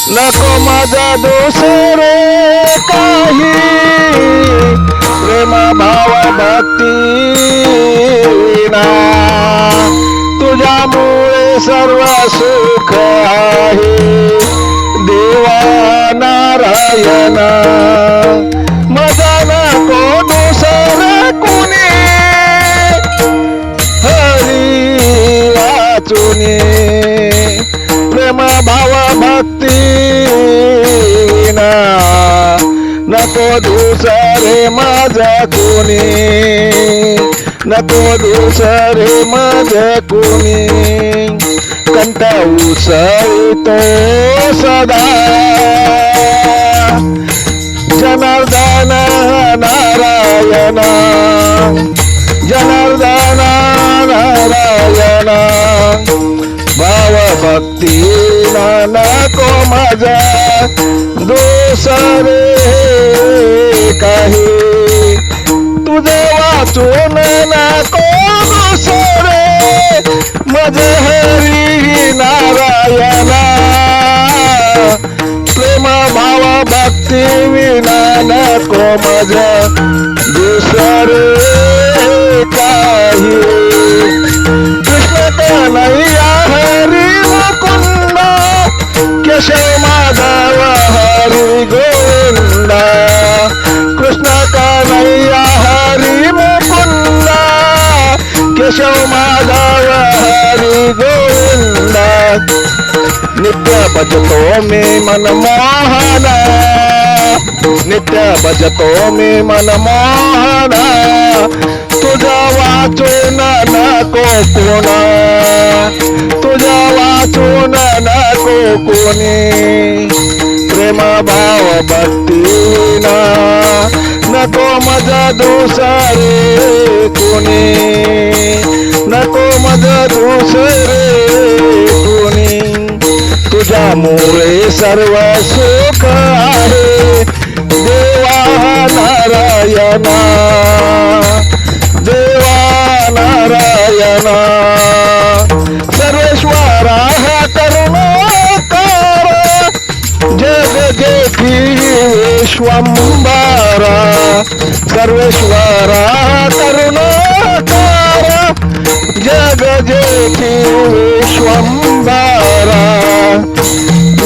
नको माझा दुसरे काही, प्रेम भाव भक्ती विना तुझ्यामुळे सर्व सुख आहे देवा नारायणा. माझा नको दुसरे कुणी हरी वाचुनी, प्रेम भाव भक्ती विना नको दुसरे माझा कोणी, नको दुसरे माझा कोणी. कंठ उसळतो सदा जनार्दन नारायण, जनार्दन नारायण. भाव भक्ती नको माझा दुसरे काही, तुझे वाचून नको दुसरे माझे हरी नारायणा. प्रेम भाव भक्ती विना नको माझा दुसरे काही. कृष्ण कन्हैया हरी मुकुंद, केशव माधव हरी गोविंद. कृष्ण कन्हैया हरी मुकुंद, केशव माधव हरी गोविंद. नित्य भजतो मी मनमोहन, नित्य भजतो मी मनमोहन. तुझा वाचून नको कोणा, तुझा वाचून नको कोणी. प्रेम भाव भक्ती विना नको माझा दुसरे कोणी, नको माझा दुसरे कोणी. तुझ्यामुळे सर्व सुख आहे देवा नारायणा, देवा नारायणा. सर्वेश्वरा करुणाकर, जग जेठी विश्वंभरा. सर्वेश्वरा करुणाकर, जग जेठी विश्वंभरा.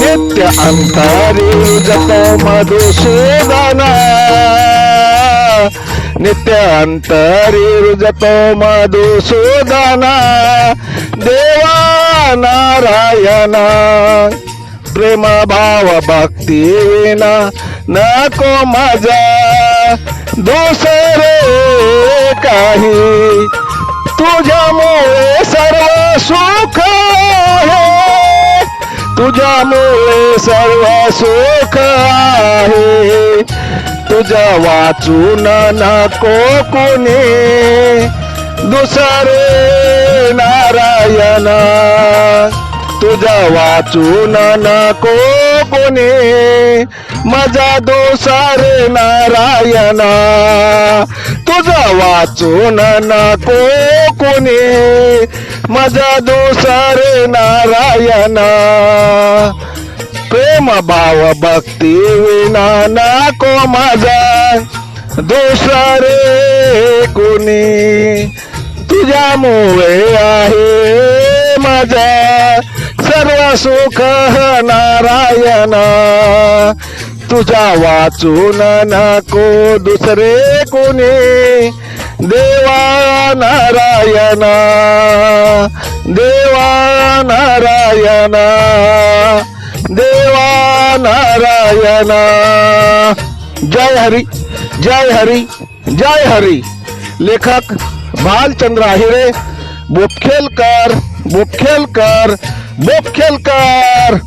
नित्य अंतरी जपो मधुसूदना, नित्य अंतरी रुजतो मधुसूदना. देवा नारायणा, प्रेम भाव भक्ती विना नको माझा दुसरे काही. तुझ्यामुळे सर्व सुख आहे, तुझ्यामुळे सर्व सुख आहे. तुझा वाचून नको कोणी दुसरे नारायण. तुझा वाचून नको कोणी माझा दुसरे नारायण. तुझा वाचून नको कोणी माझा दुसरे नारायण. प्रेम भाव भक्ती विना नको माझा दुसरे कोणी. तुझ्यामुळे आहे माझा सर्व सुख नारायण. तुझा वाचून नको दुसरे कोणी देवा नारायण, देवा नारायण, देवा नारायण. जय हरी, जय हरी, जय हरी. लेखक भालचंद्र आहिरे, बोपखेलकर, बोपखेलकर, बोपखेलकर.